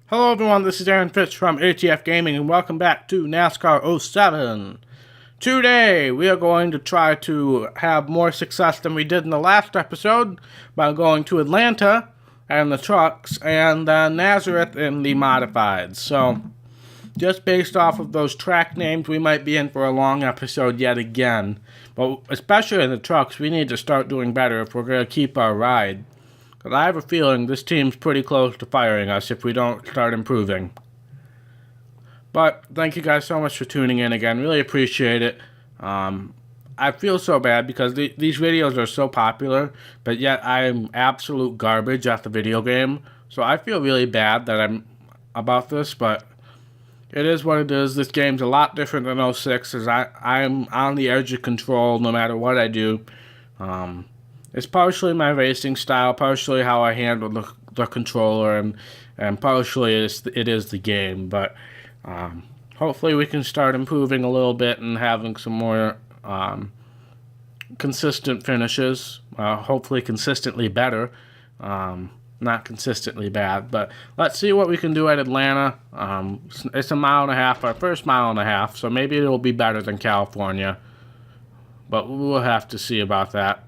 Hello everyone, this is Aaron Fitz from ATF Gaming and welcome back to NASCAR 07. Today we are going to try to have more success than we did in the last episode by going to Atlanta and the trucks and Nazareth in the modifieds. So just based off of those track names, we might be in for a long episode yet again. But especially in the trucks, we need to start doing better if we're going to keep our ride. Because I have a feeling this team's pretty close to firing us if we don't start improving. But thank you guys so much for tuning in again. Really appreciate it. I feel so bad because these videos are so popular, but yet I'm absolute garbage at the video game. So I feel really bad that I'm about this, but it is what it is. This game's a lot different than 06, as I'm on the edge of control no matter what I do. It's partially my racing style, partially how I handle the controller, and partially it is the game. But hopefully we can start improving a little bit and having some more consistent finishes. Hopefully consistently better, not consistently bad. But let's see what we can do at Atlanta. It's a mile and a half, our first mile and a half, so maybe it'll be better than California. But we'll have to see about that.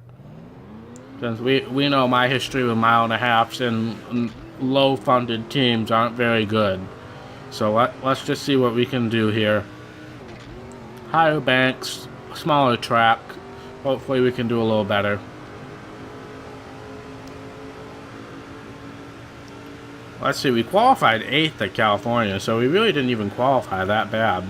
Since we know my history with mile and a halves and low-funded teams aren't very good. So let's just see what we can do here. Higher banks, smaller track. Hopefully we can do a little better. Let's see, we qualified 8th at California, so we really didn't even qualify that bad.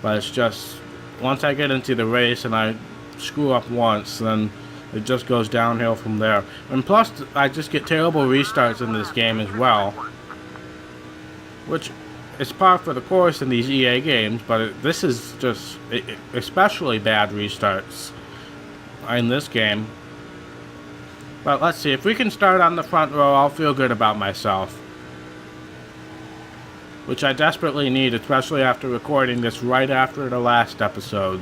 But it's just, once I get into the race and I screw up once, then it just goes downhill from there. And plus, I just get terrible restarts in this game as well, which is par for the course in these EA games, but this is just especially bad restarts in this game. But let's see, if we can start on the front row, I'll feel good about myself, which I desperately need, especially after recording this right after the last episode.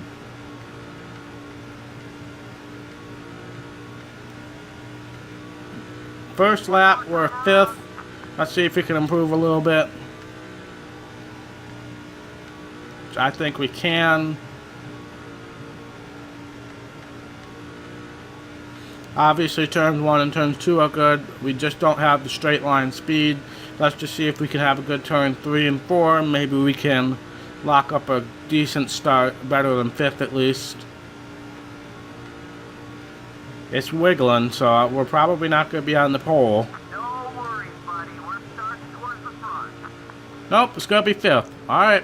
First lap, we're 5th. Let's see if we can improve a little bit. Which I think we can. Obviously, turns 1 and turns 2 are good. We just don't have the straight line speed. Let's just see if we can have a good turn 3 and 4. Maybe we can lock up a decent start, better than 5th at least. It's wiggling, so we're probably not going to be on the pole. No worries, buddy. We're starting towards the front. Nope, it's going to be 5th. Alright.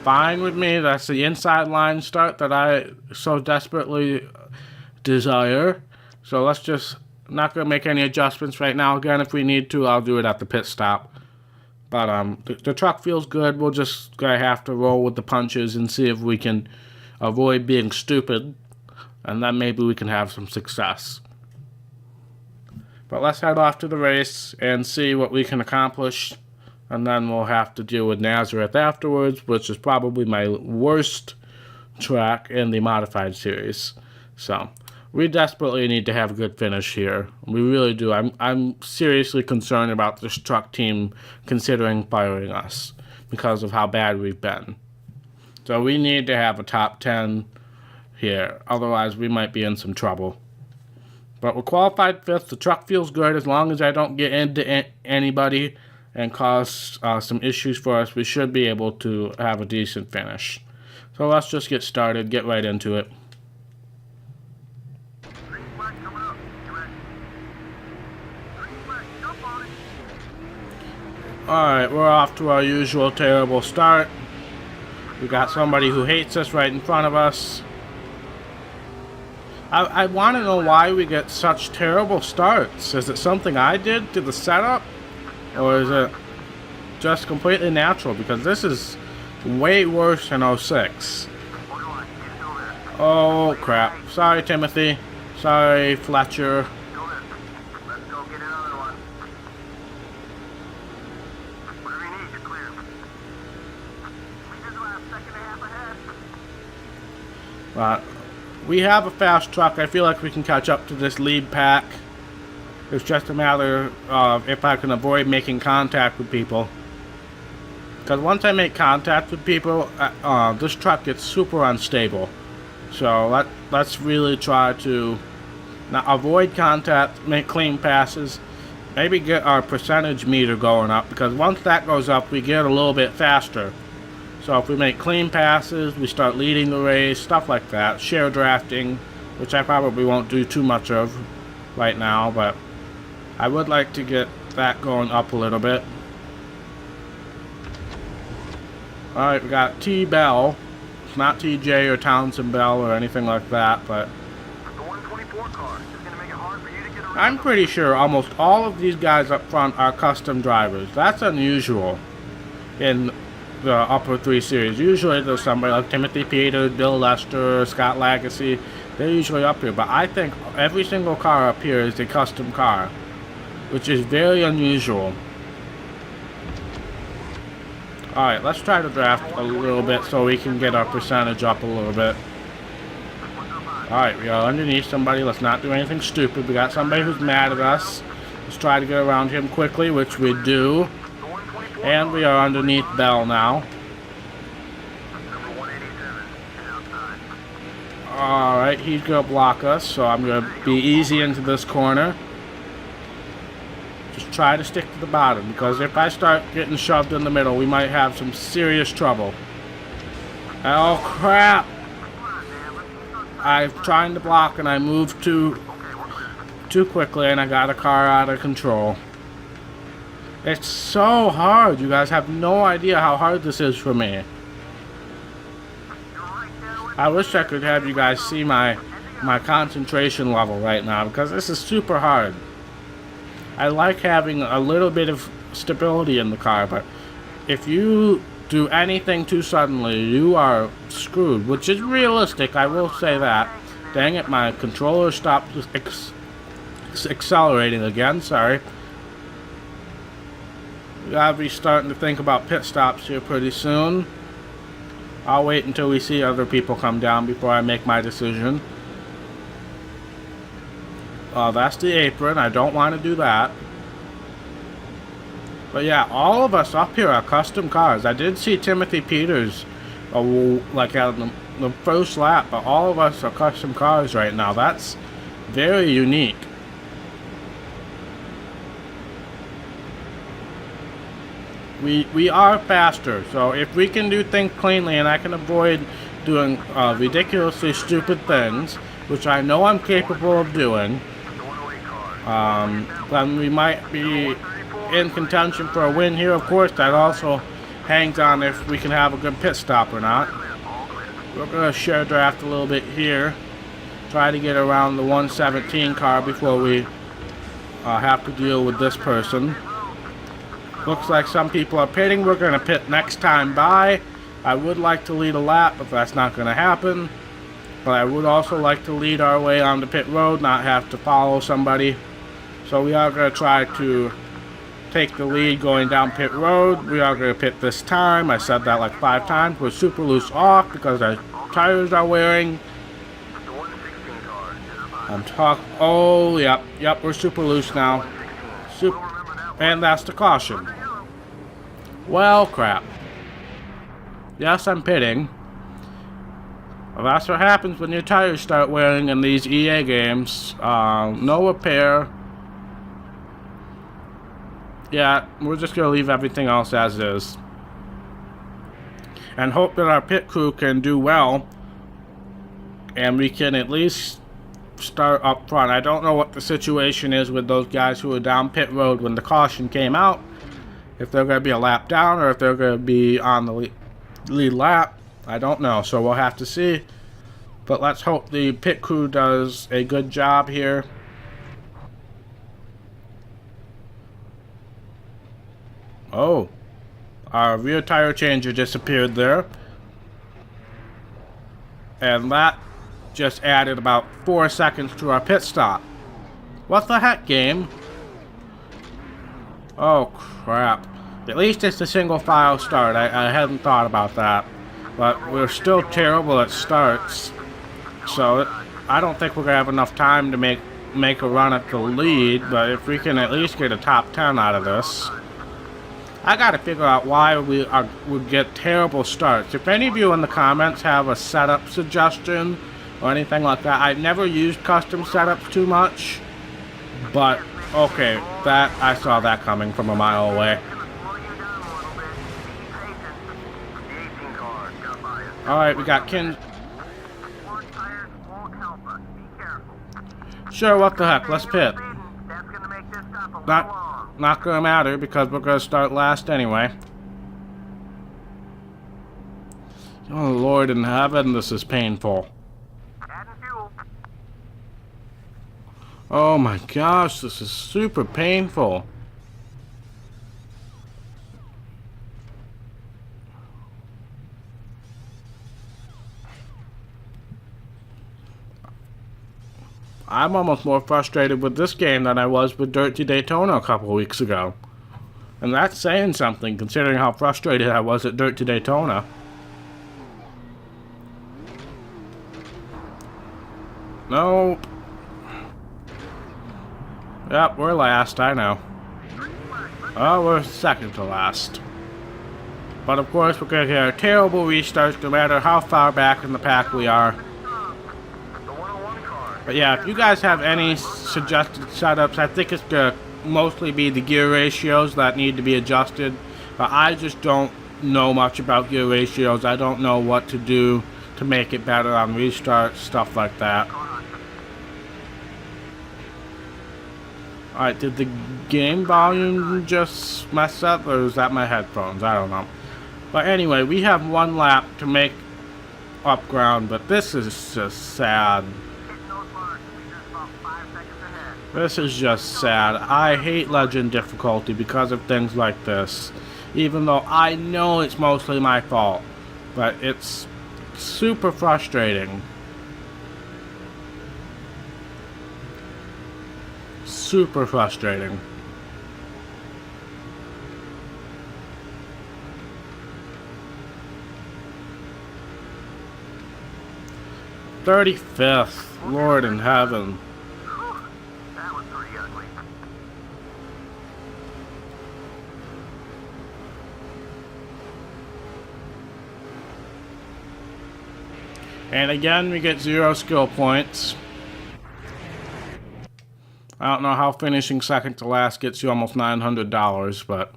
Fine with me. That's the inside line start that I so desperately desire. So let's just not going to make any adjustments right now. Again, if we need to, I'll do it at the pit stop. But the truck feels good. We'll just going to have to roll with the punches and see if we can avoid being stupid. And then maybe we can have some success. But let's head off to the race and see what we can accomplish. And then we'll have to deal with Nazareth afterwards, which is probably my worst track in the modified series. So we desperately need to have a good finish here. We really do. I'm seriously concerned about this truck team considering firing us because of how bad we've been. So we need to have a top 10 here, otherwise we might be in some trouble. But we're qualified 5th. The truck feels good. As long as I don't get into anybody and cause some issues for us, we should be able to have a decent finish. So let's just get started, get right into it. Green flag coming up. You ready? Green flag, jump on it. Alright, we're off to our usual terrible start. We got somebody who hates us right in front of us. I want to know why we get such terrible starts. Is it something I did to the setup? Or is it just completely natural? Because this is way worse than 06. Oh, crap. Sorry, Timothy. Sorry, Fletcher. Let's go get another one. Whatever you need, you're clear. We did the last second and a half ahead. We have a fast truck. I feel like we can catch up to this lead pack. It's just a matter of if I can avoid making contact with people. Because once I make contact with people, this truck gets super unstable. So let's really try to now avoid contact, make clean passes, maybe get our percentage meter going up, because once that goes up, we get a little bit faster. So if we make clean passes, we start leading the race, stuff like that. Share drafting, which I probably won't do too much of right now, but I would like to get that going up a little bit. Alright, we got T. Bell. It's not TJ or Townsend Bell or anything like that, but The 124 car is going to make it hard for you to get around. I'm pretty sure almost all of these guys up front are custom drivers. That's unusual in the upper 3 series. Usually there's somebody like Timothy Peters, Bill Lester, Scott Lagacy. They're usually up here, but I think every single car up here is a custom car, which is very unusual. Alright, let's try to draft a little bit so we can get our percentage up a little bit. Alright, we are underneath somebody. Let's not do anything stupid. We got somebody who's mad at us. Let's try to get around him quickly, which we do. And we are underneath Bell now. Number 187 is outside. Alright, he's going to block us, so I'm going to be easy into this corner. Just try to stick to the bottom, because if I start getting shoved in the middle, we might have some serious trouble. Oh, crap! I'm trying to block, and I moved too quickly, and I got a car out of control. It's so hard. You guys have no idea how hard this is for me. I wish I could have you guys see my concentration level right now, because this is super hard. I like having a little bit of stability in the car, but if you do anything too suddenly, you are screwed, which is realistic, I will say that. Dang it, my controller stopped accelerating again, sorry. We gotta be starting to think about pit stops here pretty soon. I'll wait until we see other people come down before I make my decision. That's the apron. I don't want to do that. But yeah, all of us up here are custom cars. I did see Timothy Peters like on the first lap, but all of us are custom cars right now. That's very unique. We are faster, so if we can do things cleanly and I can avoid doing ridiculously stupid things, which I know I'm capable of doing, then we might be in contention for a win here. Of course, that also hangs on if we can have a good pit stop or not. We're going to share draft a little bit here. Try to get around the 117 car before we have to deal with this person. Looks like some people are pitting. We're going to pit next time by. I would like to lead a lap, but that's not going to happen. But I would also like to lead our way onto pit road, not have to follow somebody. So we are going to try to take the lead going down pit road. We are going to pit this time. I said that like 5 times. We're super loose off because our tires are wearing. I'm talking. Oh, yep, we're super loose now. And that's the caution. Well, crap. Yes, I'm pitting. Well, that's what happens when your tires start wearing in these EA games. No repair. Yeah, we're just going to leave everything else as is. And hope that our pit crew can do well. And we can at least start up front. I don't know what the situation is with those guys who were down pit road when the caution came out. If they're going to be a lap down or if they're going to be on the lead lap. I don't know, so we'll have to see. But let's hope the pit crew does a good job here. Oh, our rear tire changer disappeared there. And that just added about 4 seconds to our pit stop. What the heck, game? Oh, crap. At least it's a single file start. I hadn't thought about that. But we're still terrible at starts. So I don't think we're going to have enough time to make make a run at the lead, but if we can at least get a top 10 out of this. I gotta figure out why we get terrible starts. If any of you in the comments have a setup suggestion or anything like that, I've never used custom setups too much, but okay, that I saw that coming from a mile away. Alright, we got Kin. Sure, what the heck, let's pit. Not gonna matter because we're gonna start last anyway. Oh Lord in heaven, this is painful. Oh my gosh, this is super painful. I'm almost more frustrated with this game than I was with Dirty Daytona a couple of weeks ago. And that's saying something, considering how frustrated I was at Dirty Daytona. Nope. Yep, we're last, I know. Oh, we're second to last. But of course, we're gonna get a terrible restart no matter how far back in the pack we are. But yeah, if you guys have any suggested setups, I think it's gonna mostly be the gear ratios that need to be adjusted. But I just don't know much about gear ratios. I don't know what to do to make it better on restarts, stuff like that. Alright, did the game volume just mess up, or is that my headphones? I don't know. But anyway, we have one lap to make up ground, but this is just sad. This is just sad. I hate Legend difficulty because of things like this. Even though I know it's mostly my fault. But it's super frustrating. Super frustrating. "35th, Lord in heaven." And again, we get 0 skill points. I don't know how finishing second to last gets you almost $900, but...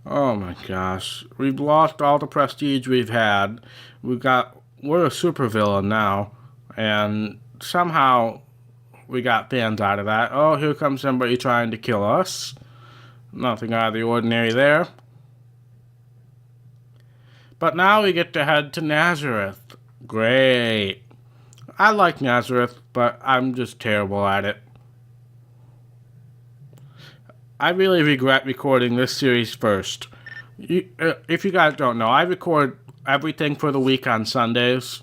oh my gosh. We've lost all the prestige we've had. We're a supervillain now. And somehow we got fans out of that. Oh, here comes somebody trying to kill us. Nothing out of the ordinary there. But now we get to head to Nazareth. Great. I like Nazareth, but I'm just terrible at it. I really regret recording this series first. If you guys don't know, I record everything for the week on Sundays.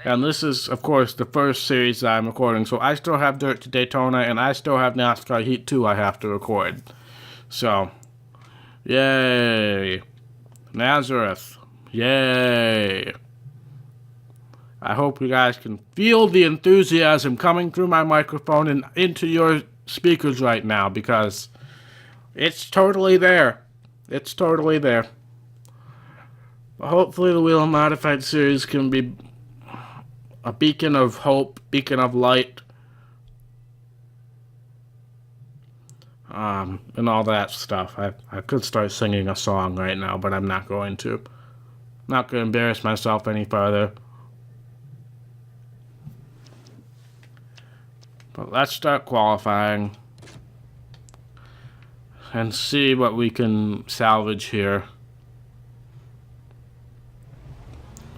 And this is, of course, the first series that I'm recording. So I still have Dirt to Daytona, and I still have NASCAR Heat 2 I have to record. So, yay. Nazareth. Yay. I hope you guys can feel the enthusiasm coming through my microphone and into your speakers right now, because it's totally there. It's totally there. But hopefully the Wheel Modified series can be a beacon of hope, beacon of light, and all that stuff. I could start singing a song right now, but I'm not going to. Not going to embarrass myself any further. But let's start qualifying and see what we can salvage here.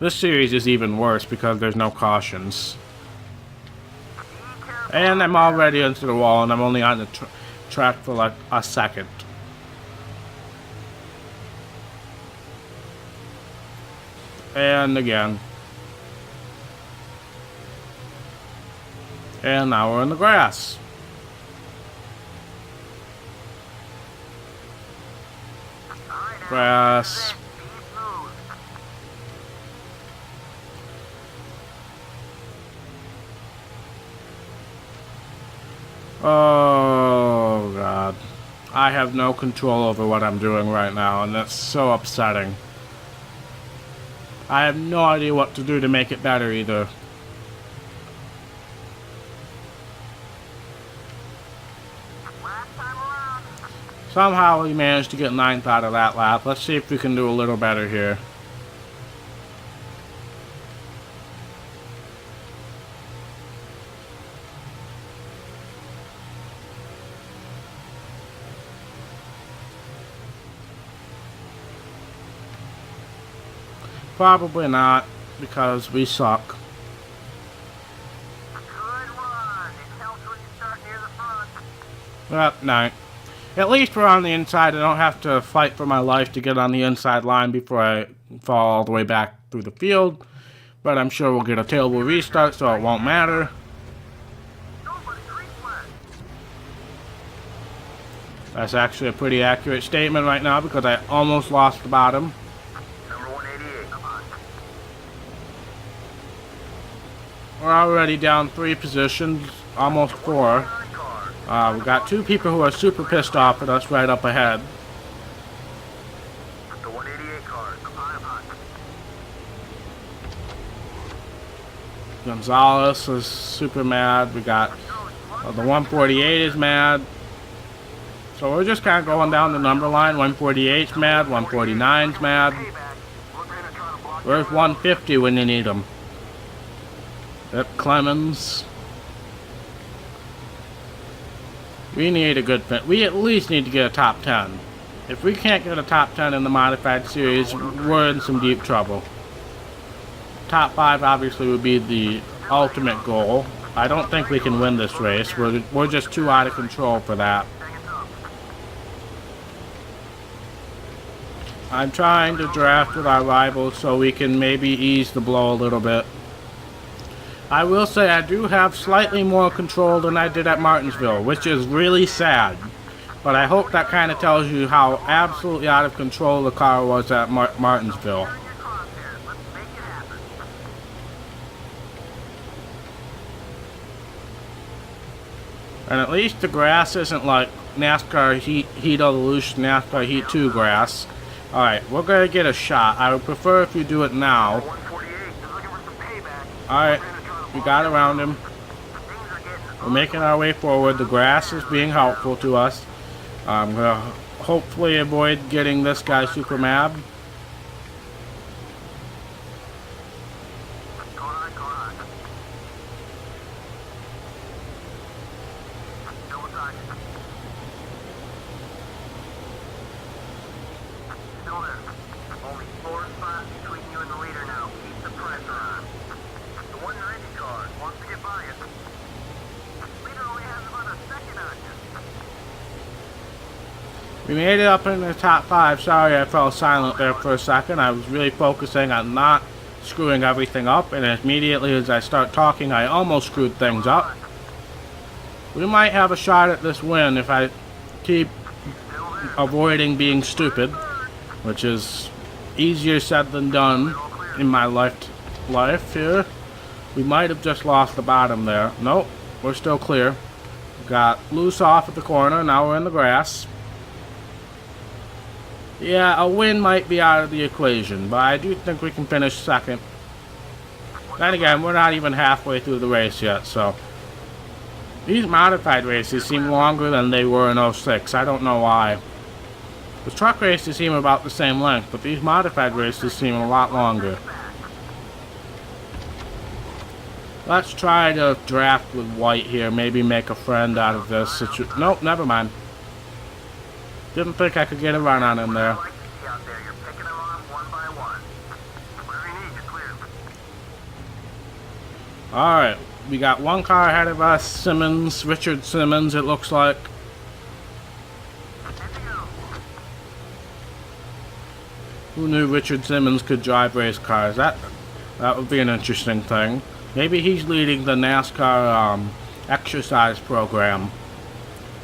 This series is even worse because there's no cautions. And I'm already into the wall, and I'm only on the track for like a second. And again. And now we're in the grass. Grass. Oh, God. I have no control over what I'm doing right now, and that's so upsetting. I have no idea what to do to make it better either. Last time around. Somehow we managed to get 9th out of that lap. Let's see if we can do a little better here. Probably not, because we suck. Good run. It helps when you start near the front. Well, no. At least we're on the inside. I don't have to fight for my life to get on the inside line before I fall all the way back through the field. But I'm sure we'll get a terrible restart, so it won't matter. Go for the green flag. That's actually a pretty accurate statement right now because I almost lost the bottom. Number 188. Come on. We're already down 3 positions, almost 4. Car. We got 2 people who are super pissed off at us right up ahead. The 188 car. Come on. Gonzalez is super mad. We got the 148 is mad. So we're just kind of going down the number line. 148's mad. 149's mad. Payback. We're gonna try to block Where's 150 when you need them? Yep, Clemens. We need a good fit. We at least need to get a top 10. If we can't get a top 10 in the modified series, we're in some deep trouble. Top 5 obviously would be the ultimate goal. I don't think we can win this race. We're just too out of control for that. I'm trying to draft with our rivals so we can maybe ease the blow a little bit. I will say I do have slightly more control than I did at Martinsville, which is really sad. But I hope that kind of tells you how absolutely out of control the car was at Martinsville. Turn your crosshairs. Let's make it happen. And at least the grass isn't like NASCAR Heat Evolution, NASCAR Heat 2 grass. Alright, we're going to get a shot. I would prefer if you do it now. 148 is looking for some payback. Alright, we got around him. Things are getting We're making our way forward. The grass is being helpful to us. I'm going to hopefully avoid getting this guy super mad. Go on. Double target. Still there. Only 4 spots between you and the leader now. Keep the pressure on. The 190 car wants to get by you. Leader only has about a second on you. We made it up in the top 5. Sorry I fell silent there for a second. I was really focusing on not screwing everything up, and immediately as I start talking, I almost screwed things up. We might have a shot at this win if I keep avoiding being stupid, which is easier said than done in my life here. We might have just lost the bottom there. Nope, we're still clear. Got loose off at the corner, now we're in the grass. Yeah, a win might be out of the equation, but I do think we can finish second. Then again, we're not even halfway through the race yet, so. These modified races seem longer than they were in 06. I don't know why. The truck races seem about the same length, but these modified races seem a lot longer. Let's try to draft with White here, maybe make a friend out of this situation. Nope, never mind. Didn't think I could get a run on him there. I like to see out there. You're picking them off one by one. Whatever you need, you're clear. Alright, we got one car ahead of us. Simmons, Richard Simmons, it looks like. Good to go. Who knew Richard Simmons could drive race cars? That would be an interesting thing. Maybe he's leading the NASCAR exercise program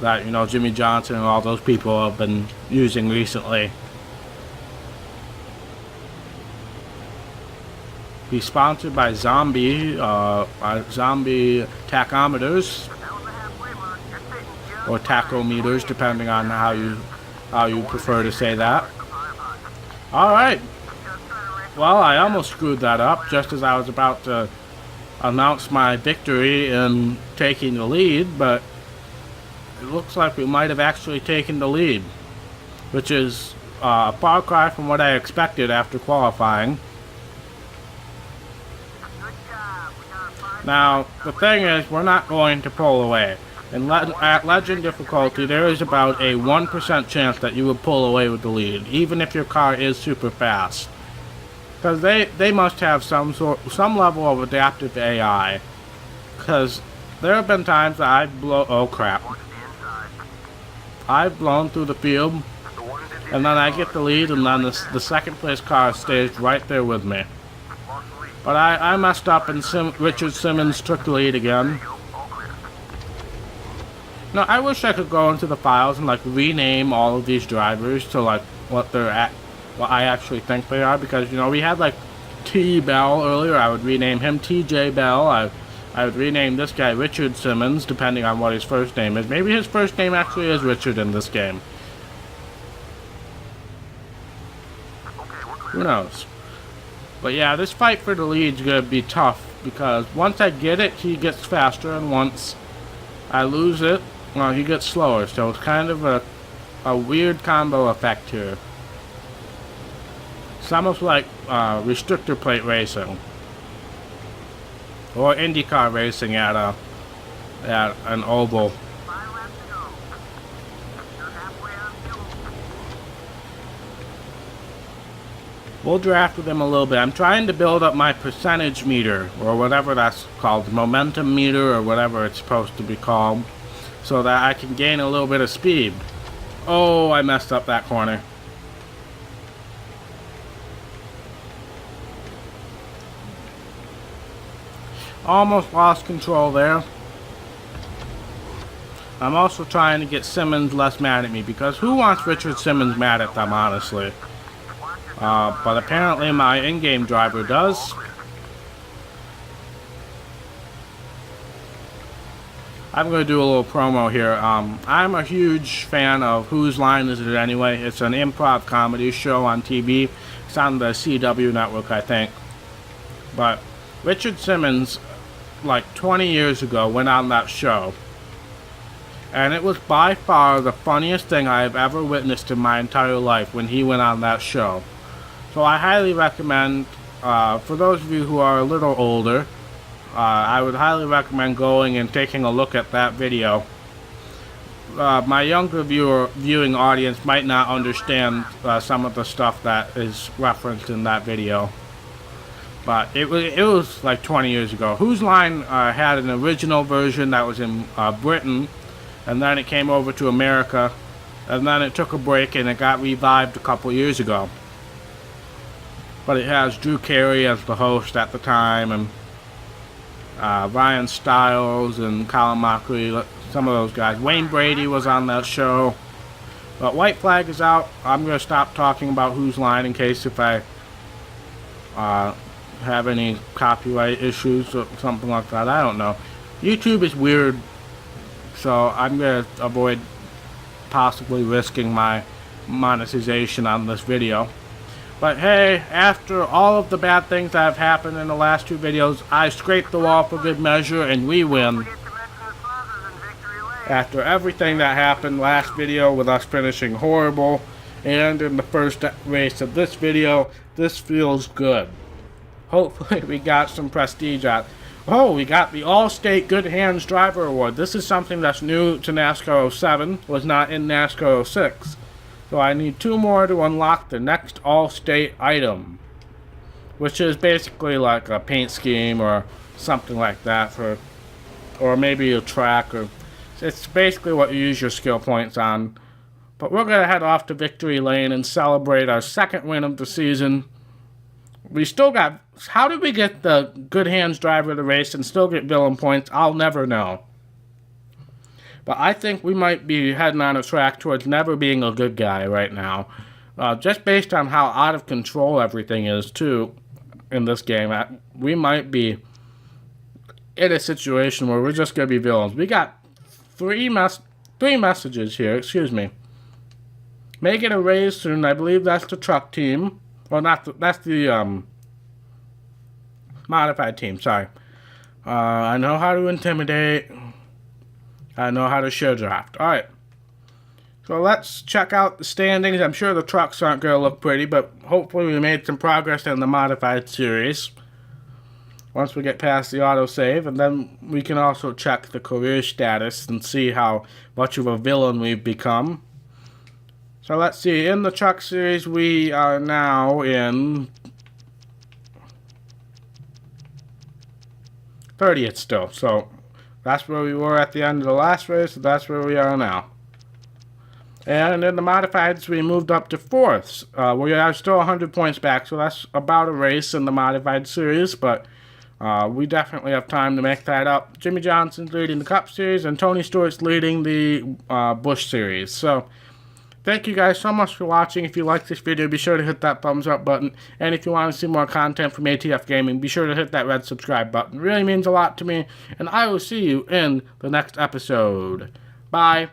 that, you know, Jimmy Johnson and all those people have been using recently. He's sponsored by Zombie tachometers. That was the halfway mark. You're or tachometers, depending on how you prefer to say that. All right. Well, I almost screwed that up just as I was about to announce my victory in taking the lead, but it looks like we might have actually taken the lead, which is a far cry from what I expected after qualifying. Now, the thing is, we're not going to pull away. At Legend difficulty, there is about a 1% chance that you would pull away with the lead, even if your car is super fast. Because they must have some level of adaptive AI. Because there have been times that I've blown through the field, and then I get the lead, and then the second place car stays right there with me. But I messed up, and Richard Simmons took the lead again. No, I wish I could go into the files and like rename all of these drivers to like what I actually think they are, because you know we had like T Bell earlier. I would rename him TJ Bell. I would rename this guy Richard Simmons, depending on what his first name is. Maybe his first name actually is Richard in this game. Who knows? But yeah, this fight for the lead is gonna be tough, because once I get it, he gets faster, and once I lose it, well, he gets slower. So it's kind of a weird combo effect here. It's almost like restrictor plate racing, or IndyCar racing at an oval. We'll draft with him a little bit. I'm trying to build up my percentage meter, or whatever that's called, momentum meter, or whatever it's supposed to be called, so that I can gain a little bit of speed. Oh, I messed up that corner. Almost lost control there. I'm also trying to get Simmons less mad at me, because who wants Richard Simmons mad at them, honestly? But apparently my in-game driver does. I'm going to do a little promo here. I'm a huge fan of Whose Line Is It Anyway? It's an improv comedy show on TV. It's on the CW network, I think. But Richard Simmons, like 20 years ago, went on that show. And it was by far the funniest thing I have ever witnessed in my entire life when he went on that show. So I highly recommend, for those of you who are a little older, I would highly recommend going and taking a look at that video. My younger viewing audience might not understand some of the stuff that is referenced in that video. But it was like 20 years ago. Whose Line had an original version that was in Britain, and then it came over to America, and then it took a break and it got revived a couple years ago. But it has Drew Carey as the host at the time, and Ryan Stiles and Colin Mockery, some of those guys. Wayne Brady was on that show. But White Flag is out. I'm going to stop talking about Whose Line in case if I have any copyright issues or something like that. I don't know. YouTube is weird, so I'm going to avoid possibly risking my monetization on this video. But hey, after all of the bad things that have happened in the last two videos, I scraped the wall for good measure and we win. After everything that happened last video with us finishing horrible, and in the first race of this video, this feels good. Hopefully we got some prestige out. Oh, we got the All-State Good Hands Driver Award. This is something that's new to NASCAR 07, was not in NASCAR 06. So I need 2 more to unlock the next All-State item, which is basically like a paint scheme or something like that, or maybe a track, or it's basically what you use your skill points on. But we're going to head off to Victory Lane and celebrate our second win of the season. We still got... How did we get the Good Hands Driver of the race and still get villain points? I'll never know. But I think we might be heading on a track towards never being a good guy right now. Just based on how out of control everything is, too, in this game. We might be in a situation where we're just going to be villains. We got three 3 messages here, excuse me. May get a raise soon. I believe that's the truck team. Well, that's the modified team, sorry. I know how to intimidate. I know how to show draft. Alright. So let's check out the standings. I'm sure the trucks aren't going to look pretty, but hopefully we made some progress in the modified series. Once we get past the autosave, and then we can also check the career status and see how much of a villain we've become. So let's see, in the truck series we are now in 30th still, so that's where we were at the end of the last race, so that's where we are now. And in the modifieds we moved up to 4th. We are still 100 points back, so that's about a race in the modified series, but we definitely have time to make that up. Jimmy Johnson's leading the Cup Series, and Tony Stewart's leading the Busch Series. So, thank you guys so much for watching. If you like this video, be sure to hit that thumbs up button. And if you want to see more content from ATF Gaming, be sure to hit that red subscribe button. It really means a lot to me. And I will see you in the next episode. Bye.